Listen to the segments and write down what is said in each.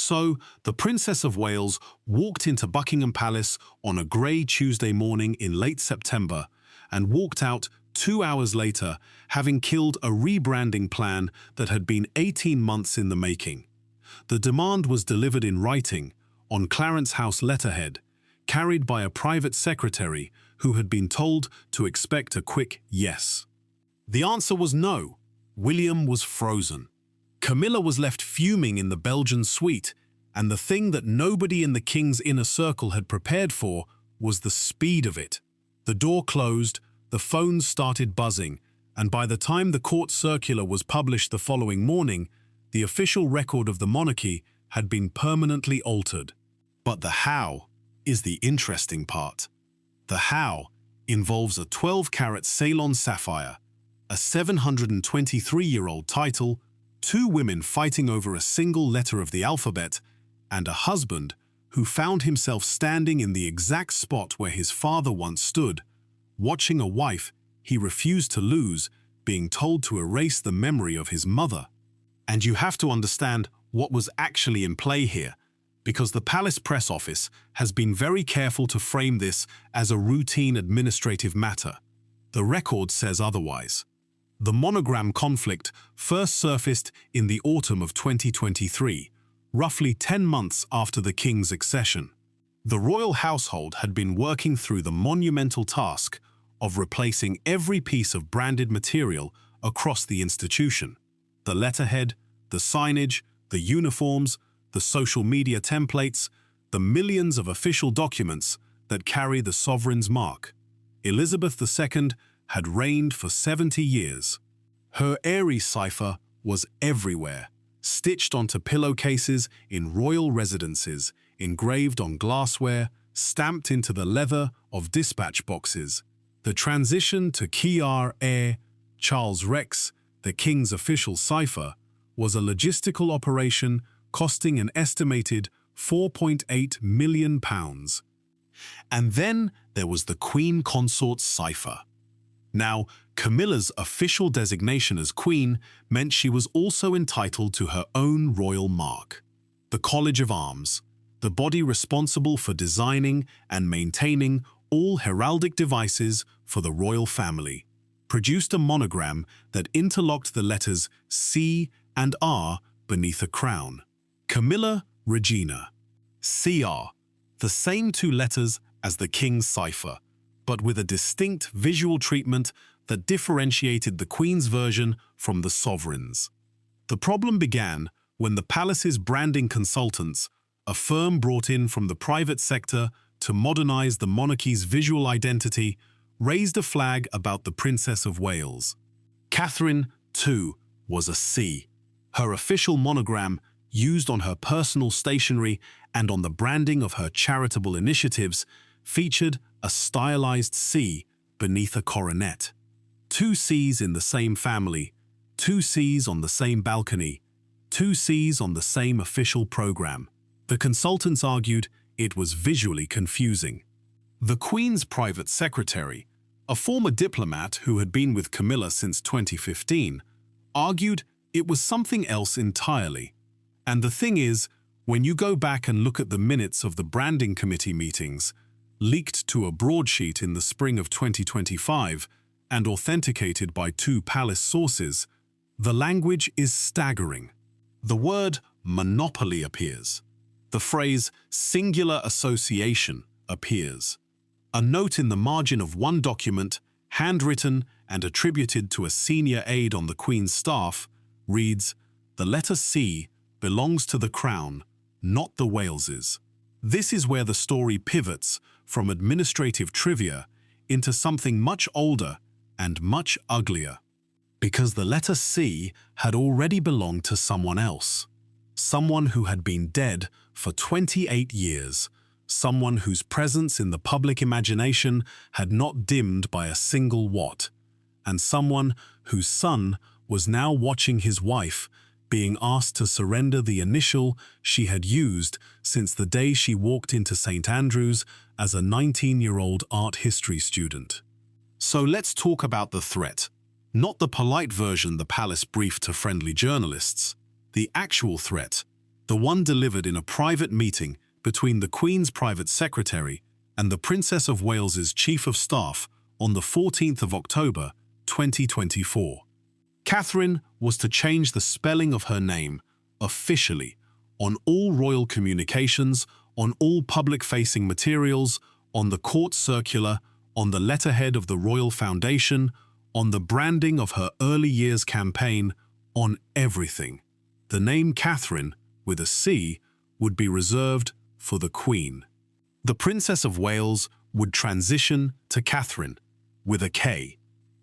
So, the Princess of Wales walked into Buckingham Palace on a grey Tuesday morning in late September and walked out 2 hours later, having killed a rebranding plan that had been 18 months in the making. The demand was delivered in writing, on Clarence House letterhead, carried by a private secretary who had been told to expect a quick yes. The answer was no. William was frozen. Camilla was left fuming in the Belgian suite, and the thing that nobody in the king's inner circle had prepared for was the speed of it. The door closed, the phones started buzzing, and by the time the court circular was published the following morning, the official record of the monarchy had been permanently altered. But the how is the interesting part. The how involves a 12-carat Ceylon sapphire, a 723-year-old title, 2 women fighting over a single letter of the alphabet, and a husband who found himself standing in the exact spot where his father once stood, watching a wife he refused to lose being told to erase the memory of his mother. And you have to understand what was actually in play here, because the palace press office has been very careful to frame this as a routine administrative matter. The record says otherwise. The monogram conflict first surfaced in the autumn of 2023, roughly 10 months after the king's accession. The royal household had been working through the monumental task of replacing every piece of branded material across the institution. The letterhead, the signage, the uniforms, the social media templates, the millions of official documents that carry the sovereign's mark. Elizabeth II had reigned for 70 years. Her airy cipher was everywhere, stitched onto pillowcases in royal residences, engraved on glassware, stamped into the leather of dispatch boxes. The transition to Kiar Air Charles Rex, the king's official cipher, was a logistical operation costing an estimated £4.8 million. And then there was the Queen Consort's cipher. Now, Camilla's official designation as queen meant she was also entitled to her own royal mark. The College of Arms, the body responsible for designing and maintaining all heraldic devices for the royal family, produced a monogram that interlocked the letters C and R beneath a crown. Camilla Regina. CR, the same 2 letters as the king's cipher, but with a distinct visual treatment that differentiated the Queen's version from the sovereign's. The problem began when the palace's branding consultants, a firm brought in from the private sector to modernize the monarchy's visual identity, raised a flag about the Princess of Wales. Catherine, too, was a C. Her official monogram, used on her personal stationery and on the branding of her charitable initiatives, featured a stylized C beneath a coronet. 2 Cs in the same family, 2 Cs on the same balcony, 2 Cs on the same official program. The consultants argued it was visually confusing. The Queen's private secretary, a former diplomat who had been with Camilla since 2015, argued it was something else entirely. And the thing is, when you go back and look at the minutes of the branding committee meetings, leaked to a broadsheet in the spring of 2025 and authenticated by 2 palace sources, the language is staggering. The word monopoly appears. The phrase singular association appears. A note in the margin of one document, handwritten and attributed to a senior aide on the Queen's staff, reads, "The letter C belongs to the Crown, not the Waleses." This is where the story pivots from administrative trivia into something much older and much uglier. Because the letter C had already belonged to someone else. Someone who had been dead for 28 years. Someone whose presence in the public imagination had not dimmed by a single watt. And someone whose son was now watching his wife being asked to surrender the initial she had used since the day she walked into St. Andrews as a 19-year-old art history student. So let's talk about the threat. Not the polite version the palace briefed to friendly journalists. The actual threat. the one delivered in a private meeting between the Queen's private secretary and the Princess of Wales's Chief of Staff on the 14th of October, 2024. Catherine was to change the spelling of her name officially on all royal communications, on all public-facing materials, on the court circular, on the letterhead of the Royal Foundation, on the branding of her early years campaign, on everything. The name Catherine, with a C, would be reserved for the Queen. The Princess of Wales would transition to Catherine, with a K.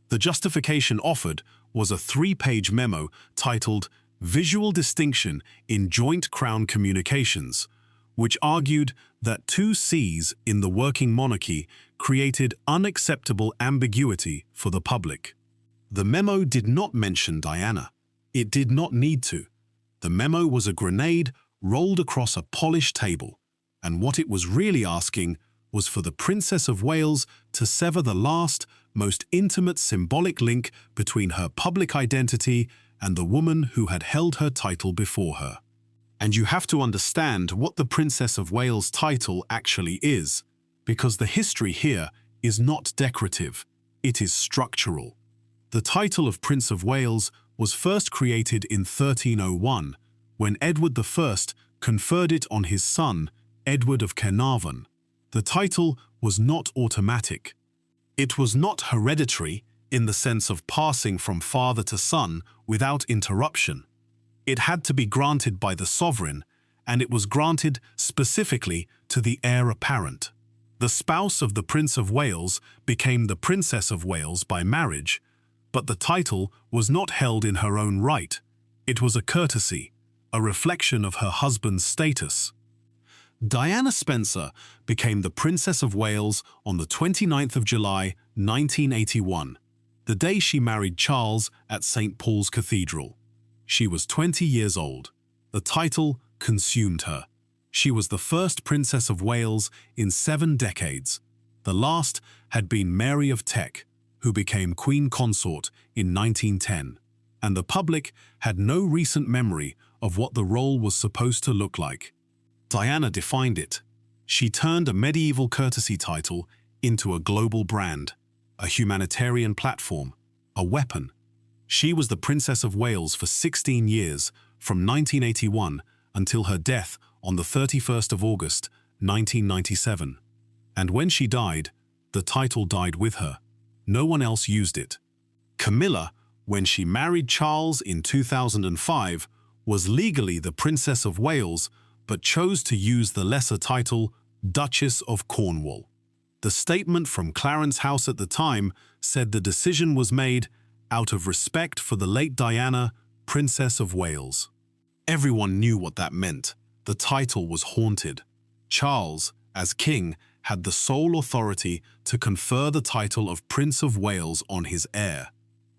The justification offered was a 3-page memo titled Visual Distinction in Joint Crown Communications, which argued that 2 C's in the working monarchy created unacceptable ambiguity for the public. The memo did not mention Diana. It did not need to. The memo was a grenade rolled across a polished table, and what it was really asking was for the Princess of Wales to sever the last, most intimate symbolic link between her public identity and the woman who had held her title before her. And you have to understand what the Princess of Wales title actually is, because the history here is not decorative, it is structural. The title of Prince of Wales was first created in 1301, when Edward I conferred it on his son, Edward of Caernarvon. The title was not automatic. It was not hereditary in the sense of passing from father to son without interruption. It had to be granted by the sovereign, and it was granted specifically to the heir apparent. The spouse of the Prince of Wales became the Princess of Wales by marriage, but the title was not held in her own right. It was a courtesy, a reflection of her husband's status. Diana Spencer became the Princess of Wales on the 29th of July, 1981, the day she married Charles at St. Paul's Cathedral. She was 20 years old. The title consumed her. She was the first Princess of Wales in 7 decades. The last had been Mary of Teck, who became Queen Consort in 1910, and the public had no recent memory of what the role was supposed to look like. Diana defined it. She turned a medieval courtesy title into a global brand, a humanitarian platform, a weapon. She was the Princess of Wales for 16 years, from 1981 until her death on the 31st of August, 1997. And when she died, the title died with her. No one else used it. Camilla, when she married Charles in 2005, was legally the Princess of Wales, but chose to use the lesser title Duchess of Cornwall. The statement from Clarence House at the time said the decision was made out of respect for the late Diana, Princess of Wales. Everyone knew what that meant. The title was haunted. Charles, as king, had the sole authority to confer the title of Prince of Wales on his heir.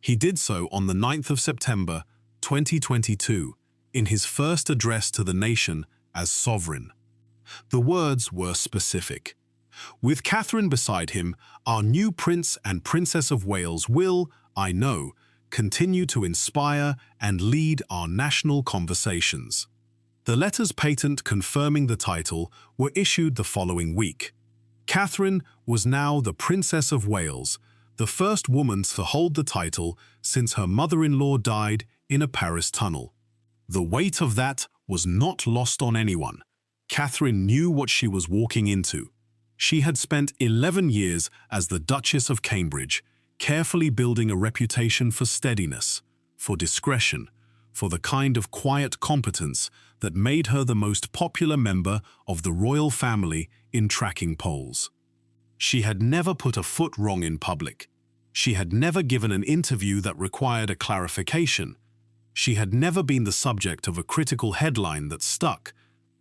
He did so on the 9th of September, 2022, in his first address to the nation as sovereign. The words were specific. With Catherine beside him, our new Prince and Princess of Wales will, I know, continue to inspire and lead our national conversations. The letters patent confirming the title were issued the following week. Catherine was now the Princess of Wales, the first woman to hold the title since her mother-in-law died in a Paris tunnel. The weight of that was not lost on anyone. Catherine knew what she was walking into. She had spent 11 years as the Duchess of Cambridge, carefully building a reputation for steadiness, for discretion, for the kind of quiet competence that made her the most popular member of the royal family in tracking polls. She had never put a foot wrong in public. She had never given an interview that required a clarification. She had never been the subject of a critical headline that stuck,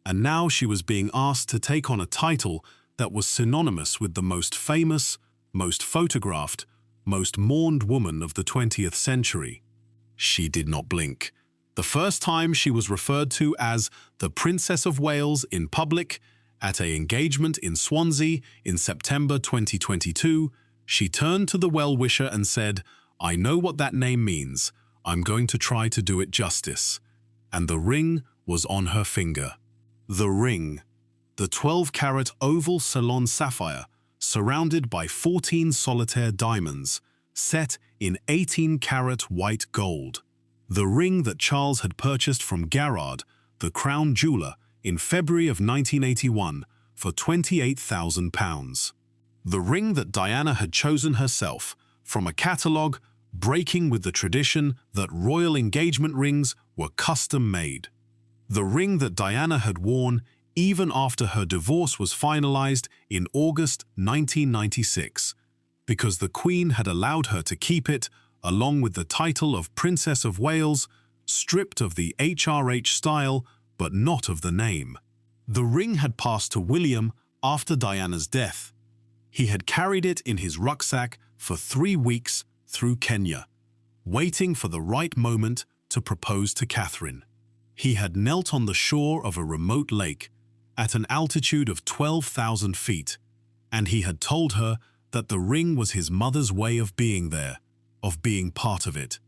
and now she was being asked to take on a title that was synonymous with the most famous, most photographed, most mourned woman of the 20th century. She did not blink. The first time she was referred to as the Princess of Wales in public, at an engagement in Swansea in September 2022, she turned to the well-wisher and said, "I know what that name means. I'm going to try to do it justice." And the ring was on her finger. The ring, the 12-carat oval Ceylon sapphire, surrounded by 14 solitaire diamonds, set in 18-carat white gold. The ring that Charles had purchased from Garrard, the crown jeweller, in February of 1981 for £28,000. The ring that Diana had chosen herself from a catalogue, breaking with the tradition that royal engagement rings were custom-made. The ring that Diana had worn even after her divorce was finalized in August 1996, because the Queen had allowed her to keep it, along with the title of Princess of Wales, stripped of the HRH style but not of the name. The ring had passed to William after Diana's death. He had carried it in his rucksack for 3 weeks through Kenya, waiting for the right moment to propose to Catherine. He had knelt on the shore of a remote lake at an altitude of 12,000 feet, and he had told her that the ring was his mother's way of being there, of being part of it.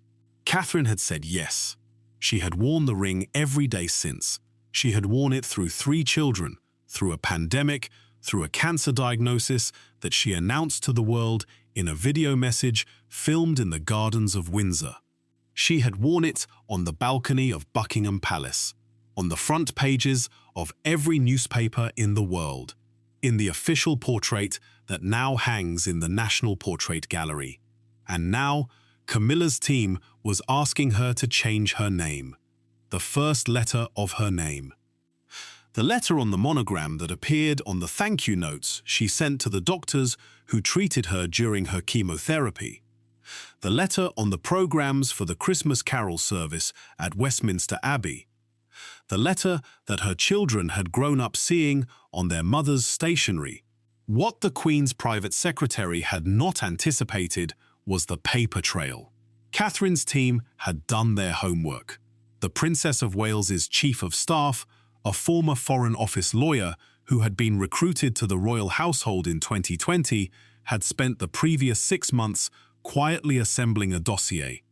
Catherine had said yes. She had worn the ring every day since. She had worn it through 3 children, through a pandemic, through a cancer diagnosis that she announced to the world in a video message filmed in the gardens of Windsor. She had worn it on the balcony of Buckingham Palace, on the front pages of every newspaper in the world, in the official portrait that now hangs in the National Portrait Gallery. And now, Camilla's team was asking her to change her name, the first letter of her name. The letter on the monogram that appeared on the thank you notes she sent to the doctors who treated her during her chemotherapy. The letter on the programs for the Christmas Carol service at Westminster Abbey. The letter that her children had grown up seeing on their mother's stationery. What the Queen's private secretary had not anticipated was the paper trail. Catherine's team had done their homework. The Princess of Wales's Chief of Staff, a former Foreign Office lawyer who had been recruited to the royal household in 2020, had spent the previous 6 months quietly assembling a dossier.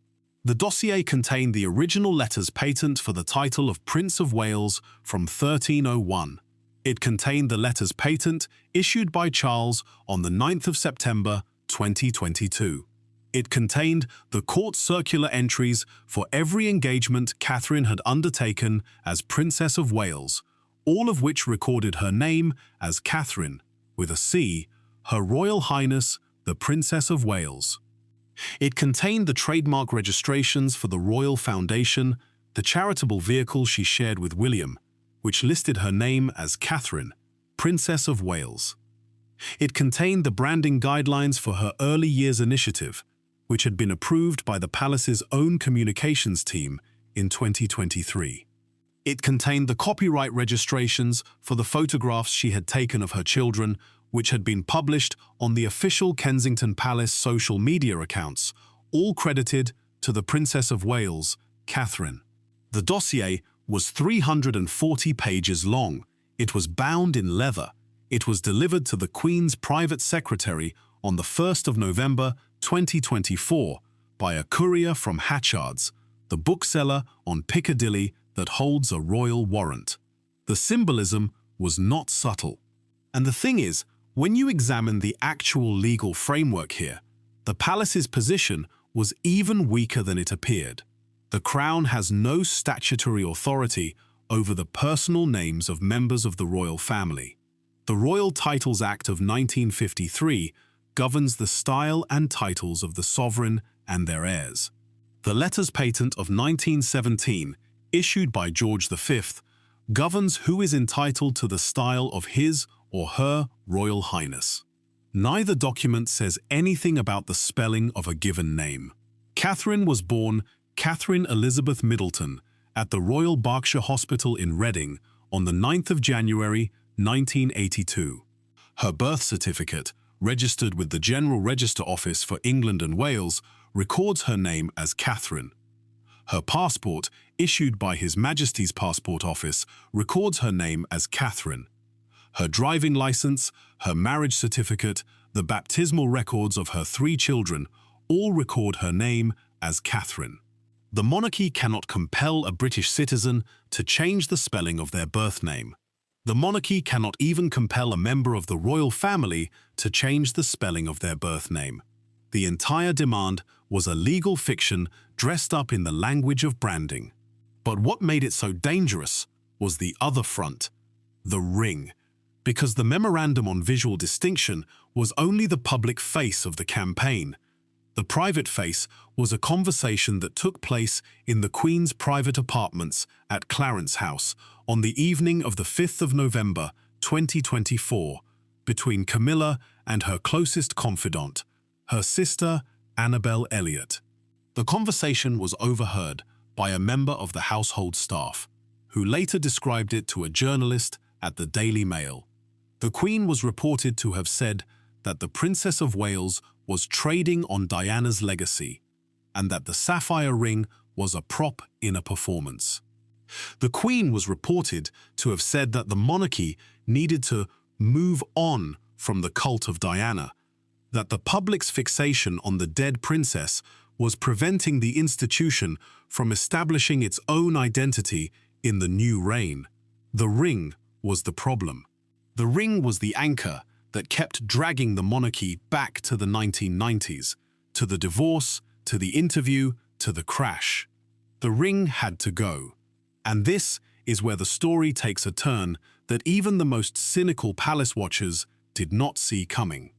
The dossier contained the original letters patent for the title of Prince of Wales from 1301. It contained the letters patent issued by Charles on the 9th of September 2022. It contained the court circular entries for every engagement Catherine had undertaken as Princess of Wales, all of which recorded her name as Catherine, with a C, Her Royal Highness, the Princess of Wales. It contained the trademark registrations for the Royal Foundation, the charitable vehicle she shared with William, which listed her name as Catherine, Princess of Wales. It contained the branding guidelines for her early years initiative, which had been approved by the palace's own communications team in 2023. It contained the copyright registrations for the photographs she had taken of her children, which had been published on the official Kensington Palace social media accounts, all credited to the Princess of Wales, Catherine. The dossier was 340 pages long. It was bound in leather. It was delivered to the Queen's private secretary on the 1st of November 2024 by a courier from Hatchards, the bookseller on Piccadilly that holds a royal warrant. The symbolism was not subtle. And the thing is, when you examine the actual legal framework here, the palace's position was even weaker than it appeared. The Crown has no statutory authority over the personal names of members of the royal family. The Royal Titles Act of 1953 governs the style and titles of the sovereign and their heirs. The Letters Patent of 1917, issued by George V, governs who is entitled to the style of his or her Royal Highness. Neither document says anything about the spelling of a given name. Catherine was born Catherine Elizabeth Middleton at the Royal Berkshire Hospital in Reading on the 9th of January 1982. Her birth certificate, registered with the General Register Office for England and Wales, records her name as Catherine. Her passport, issued by His Majesty's Passport Office, records her name as Catherine. Her driving license, her marriage certificate, the baptismal records of her 3 children all record her name as Catherine. The monarchy cannot compel a British citizen to change the spelling of their birth name. The monarchy cannot even compel a member of the royal family to change the spelling of their birth name. The entire demand was a legal fiction dressed up in the language of branding. But what made it so dangerous was the other front, the ring, because the memorandum on visual distinction was only the public face of the campaign. The private face was a conversation that took place in the Queen's private apartments at Clarence House on the evening of the 5th of November 2024 between Camilla and her closest confidant, her sister Annabel Elliot. The conversation was overheard by a member of the household staff, who later described it to a journalist at the Daily Mail. The Queen was reported to have said that the Princess of Wales was trading on Diana's legacy, and that the sapphire ring was a prop in a performance. The Queen was reported to have said that the monarchy needed to move on from the cult of Diana, that the public's fixation on the dead princess was preventing the institution from establishing its own identity in the new reign. The ring was the problem. The ring was the anchor that kept dragging the monarchy back to the 1990s, to the divorce, to the interview, to the crash. The ring had to go. And this is where the story takes a turn that even the most cynical palace watchers did not see coming.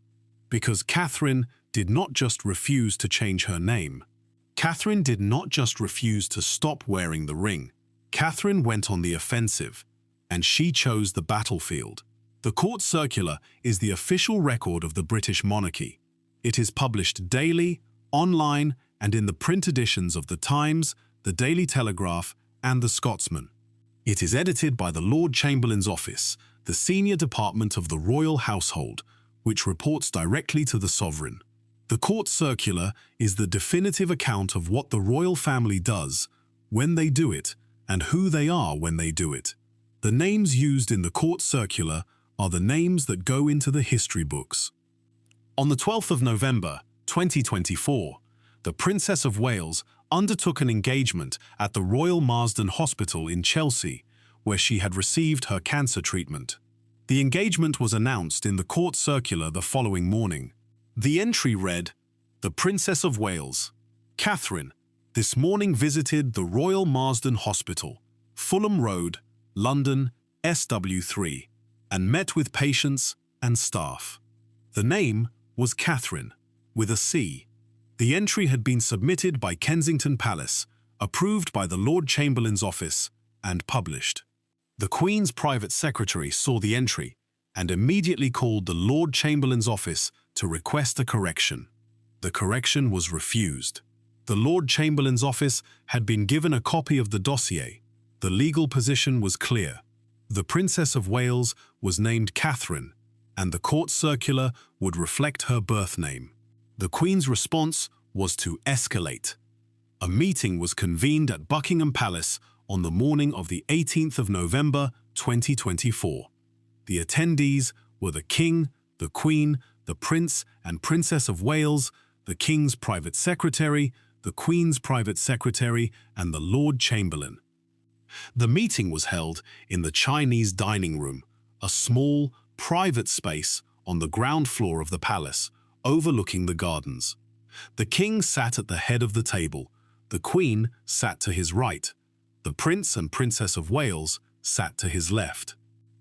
Because Catherine did not just refuse to change her name. Catherine did not just refuse to stop wearing the ring. Catherine went on the offensive, and she chose the battlefield. The court circular is the official record of the British monarchy. It is published daily, online, and in the print editions of The Times, The Daily Telegraph, and The Scotsman. It is edited by the Lord Chamberlain's office, the senior department of the royal household, which reports directly to the sovereign. The court circular is the definitive account of what the royal family does, when they do it, and who they are when they do it. The names used in the court circular are the names that go into the history books. On the 12th of November, 2024, the Princess of Wales undertook an engagement at the Royal Marsden Hospital in Chelsea, where she had received her cancer treatment. The engagement was announced in the court circular the following morning. The entry read, "The Princess of Wales, Catherine, this morning visited the Royal Marsden Hospital, Fulham Road, London, SW3, and met with patients and staff." The name was Catherine, with a C. The entry had been submitted by Kensington Palace, approved by the Lord Chamberlain's office, and published. The Queen's private secretary saw the entry and immediately called the Lord Chamberlain's office to request a correction. The correction was refused. The Lord Chamberlain's office had been given a copy of the dossier. The legal position was clear. The Princess of Wales was named Catherine, and the court circular would reflect her birth name. The Queen's response was to escalate. A meeting was convened at Buckingham Palace on the morning of the 18th of November 2024. The attendees were the King, the Queen, the Prince and Princess of Wales, the King's private secretary, the Queen's private secretary, and the Lord Chamberlain. The meeting was held in the Chinese dining room, a small, private space on the ground floor of the palace, overlooking the gardens. The King sat at the head of the table, the Queen sat to his right, the Prince and Princess of Wales sat to his left.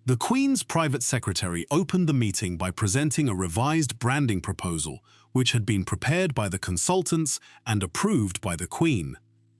The Queen's private secretary opened the meeting by presenting a revised branding proposal, which had been prepared by the consultants and approved by the Queen.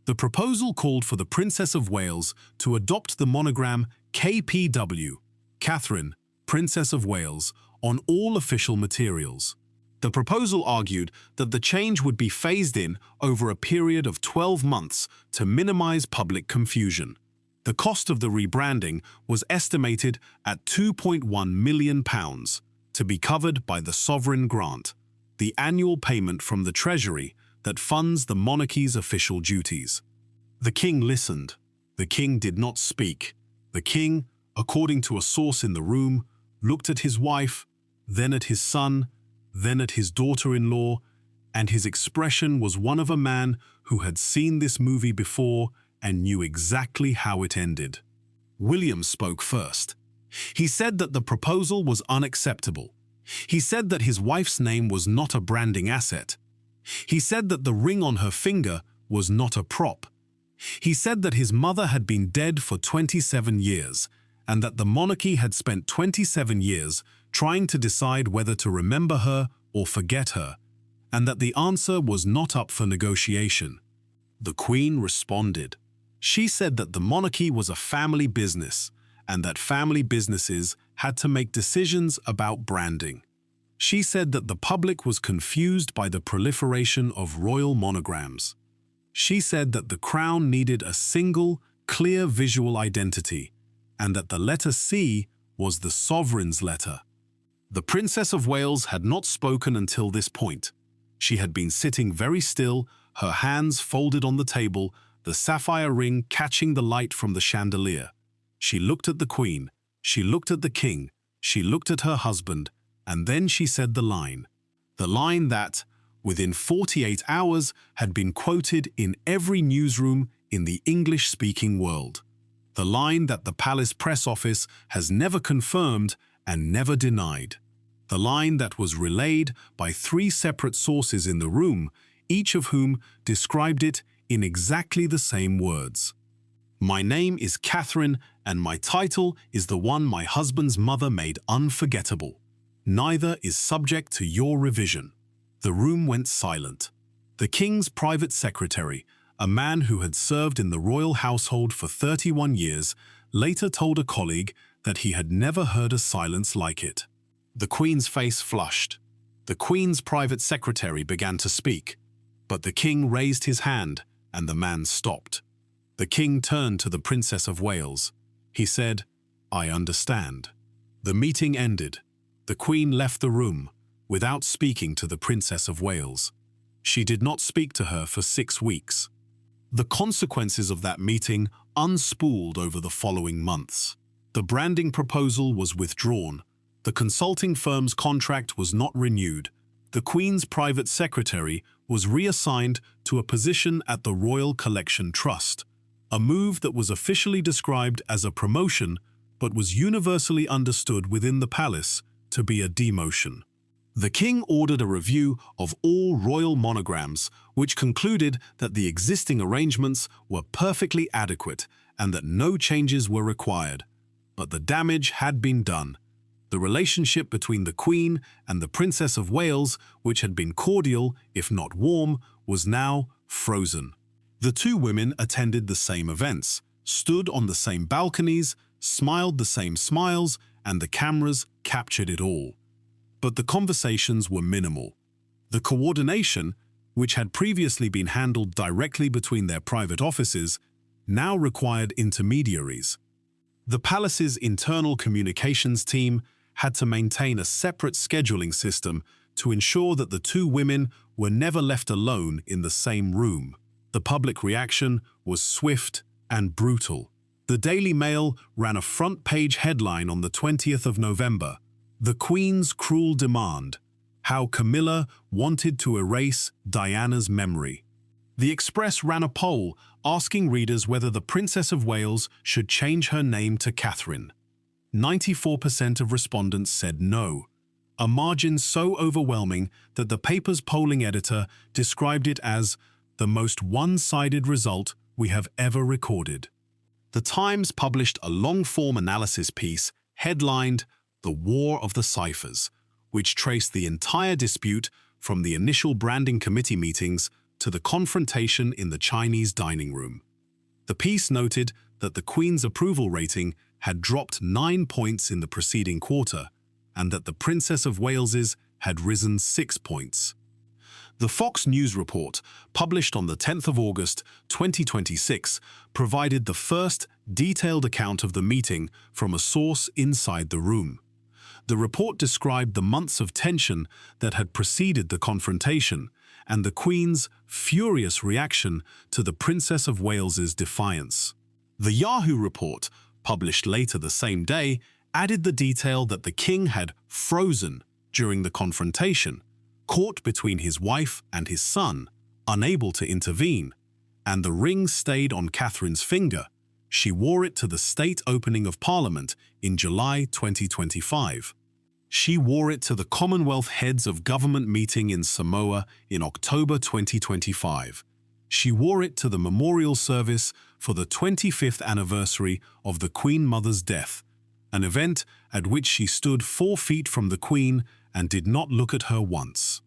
The proposal called for the Princess of Wales to adopt the monogram KPW, Catherine, Princess of Wales, on all official materials. The proposal argued that the change would be phased in over a period of 12 months to minimize public confusion. The cost of the rebranding was estimated at £2.1 million, to be covered by the sovereign grant, the annual payment from the Treasury that funds the monarchy's official duties. The King listened. The King did not speak. The King, according to a source in the room, looked at his wife, then at his son, then at his daughter-in-law, and his expression was one of a man who had seen this movie before and knew exactly how it ended. William spoke first. He said that the proposal was unacceptable. He said that his wife's name was not a branding asset. He said that the ring on her finger was not a prop. He said that his mother had been dead for 27 years, and that the monarchy had spent 27 years trying to decide whether to remember her or forget her, and that the answer was not up for negotiation. The Queen responded. She said that the monarchy was a family business, and that family businesses had to make decisions about branding. She said that the public was confused by the proliferation of royal monograms. She said that the crown needed a single, clear visual identity, and that the letter C was the sovereign's letter. The Princess of Wales had not spoken until this point. She had been sitting very still, her hands folded on the table, the sapphire ring catching the light from the chandelier. She looked at the Queen, she looked at the King, she looked at her husband, and then she said the line that, within 48 hours, had been quoted in every newsroom in the English-speaking world. The line that the palace press office has never confirmed and never denied. The line that was relayed by 3 separate sources in the room, each of whom described it in exactly the same words. My name is Catherine, and my title is the one my husband's mother made unforgettable. Neither is subject to your revision. The room went silent. The king's private secretary, a man who had served in the royal household for 31 years, later told a colleague that he had never heard a silence like it. The Queen's face flushed. The Queen's private secretary began to speak, but the king raised his hand and the man stopped. The king turned to the Princess of Wales. He said, "I understand." The meeting ended. The Queen left the room without speaking to the Princess of Wales. She did not speak to her for 6 weeks. The consequences of that meeting unspooled over the following months. The branding proposal was withdrawn. The consulting firm's contract was not renewed. The Queen's private secretary was reassigned to a position at the Royal Collection Trust, a move that was officially described as a promotion but was universally understood within the palace to be a demotion. The king ordered a review of all royal monograms, which concluded that the existing arrangements were perfectly adequate and that no changes were required. But the damage had been done. The relationship between the Queen and the Princess of Wales, which had been cordial, if not warm, was now frozen. The 2 women attended the same events, stood on the same balconies, smiled the same smiles, and the cameras captured it all. But the conversations were minimal. The coordination, which had previously been handled directly between their private offices, now required intermediaries. The palace's internal communications team had to maintain a separate scheduling system to ensure that the 2 women were never left alone in the same room. The public reaction was swift and brutal. The Daily Mail ran a front-page headline on the 20th of November, "The Queen's Cruel Demand: How Camilla Wanted to Erase Diana's Memory." The Express ran a poll asking readers whether the Princess of Wales should change her name to Catherine. 94% of respondents said no, a margin so overwhelming that the paper's polling editor described it as the most one-sided result we have ever recorded. The Times published a long-form analysis piece headlined "The War of the Ciphers," which traced the entire dispute from the initial branding committee meetings to the confrontation in the Chinese dining room. The piece noted that the Queen's approval rating had dropped 9 points in the preceding quarter, and that the Princess of Wales's had risen 6 points. The Fox News report, published on the 10th of August 2026, provided the first detailed account of the meeting from a source inside the room. The report described the months of tension that had preceded the confrontation and the Queen's furious reaction to the Princess of Wales's defiance. The Yahoo report, published later the same day, added the detail that the king had frozen during the confrontation, caught between his wife and his son, unable to intervene, and the ring stayed on Catherine's finger. She wore it to the state opening of Parliament in July 2025. She wore it to the Commonwealth Heads of Government meeting in Samoa in October 2025. She wore it to the memorial service for the 25th anniversary of the Queen Mother's death, an event at which she stood 4 feet from the Queen and did not look at her once.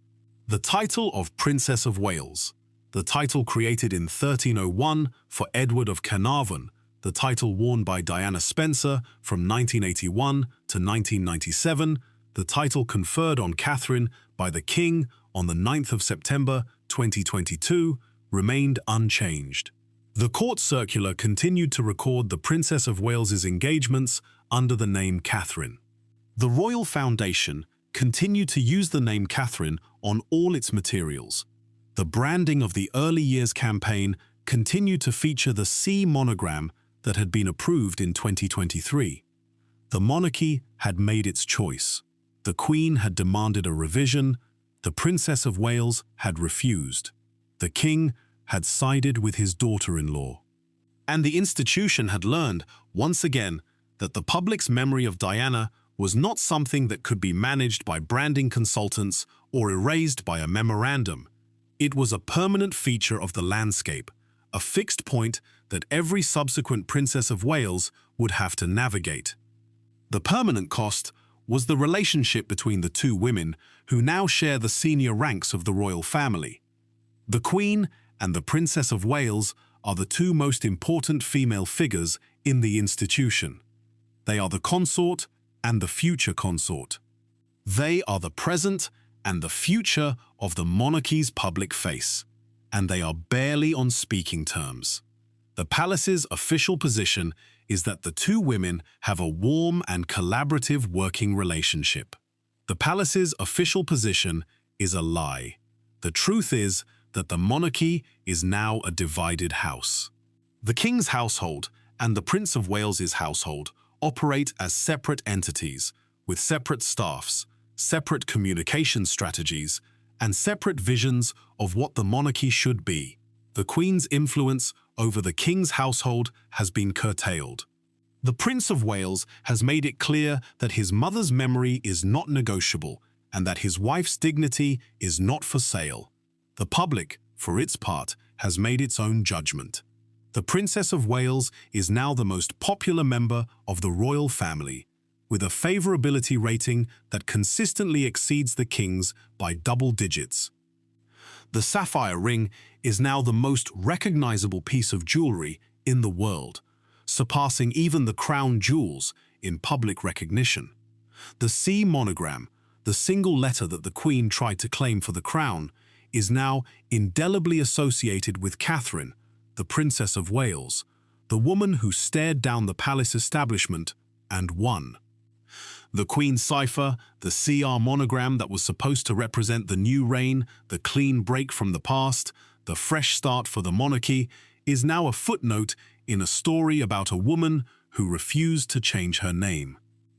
The title of Princess of Wales, the title created in 1301 for Edward of Carnarvon, the title worn by Diana Spencer from 1981 to 1997, the title conferred on Catherine by the King on the 9th of September 2022, remained unchanged. The court circular continued to record the Princess of Wales's engagements under the name Catherine. The Royal Foundation continued to use the name Catherine on all its materials. The branding of the early years campaign continued to feature the C monogram that had been approved in 2023. The monarchy had made its choice. The Queen had demanded a revision. The Princess of Wales had refused. The King had sided with his daughter-in-law. And the institution had learned, once again, that the public's memory of Diana was not something that could be managed by branding consultants or erased by a memorandum. It was a permanent feature of the landscape, a fixed point that every subsequent Princess of Wales would have to navigate. The permanent cost was the relationship between the two women who now share the senior ranks of the royal family. The Queen and the Princess of Wales are the two most important female figures in the institution. They are the consort and the future consort. They are the present and the future of the monarchy's public face, and they are barely on speaking terms. The palace's official position is that the two women have a warm and collaborative working relationship. The palace's official position is a lie. The truth is that the monarchy is now a divided house. The King's household and the Prince of Wales's household operate as separate entities, with separate staffs, separate communication strategies, and separate visions of what the monarchy should be. The Queen's influence over the King's household has been curtailed. The Prince of Wales has made it clear that his mother's memory is not negotiable and that his wife's dignity is not for sale. The public, for its part, has made its own judgment. The Princess of Wales is now the most popular member of the royal family, with a favourability rating that consistently exceeds the King's by double digits. The sapphire ring is now the most recognisable piece of jewellery in the world, surpassing even the crown jewels in public recognition. The C monogram, the single letter that the Queen tried to claim for the crown, is now indelibly associated with Catherine, the Princess of Wales, the woman who stared down the palace establishment and won. The Queen's cipher, the CR monogram that was supposed to represent the new reign, the clean break from the past, the fresh start for the monarchy, is now a footnote in a story about a woman who refused to change her name.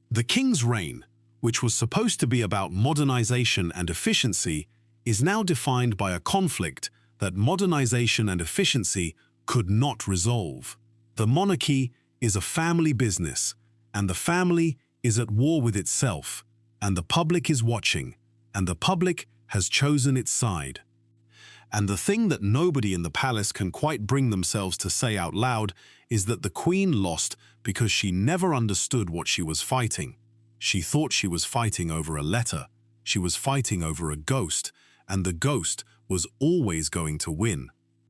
The King's reign, which was supposed to be about modernization and efficiency, is now defined by a conflict that modernization and efficiency could not resolve. The monarchy is a family business, and the family is at war with itself, and the public is watching, and the public has chosen its side. And the thing that nobody in the palace can quite bring themselves to say out loud is that the Queen lost because she never understood what she was fighting. She thought she was fighting over a letter. She was fighting over a ghost, and the ghost was always going to win.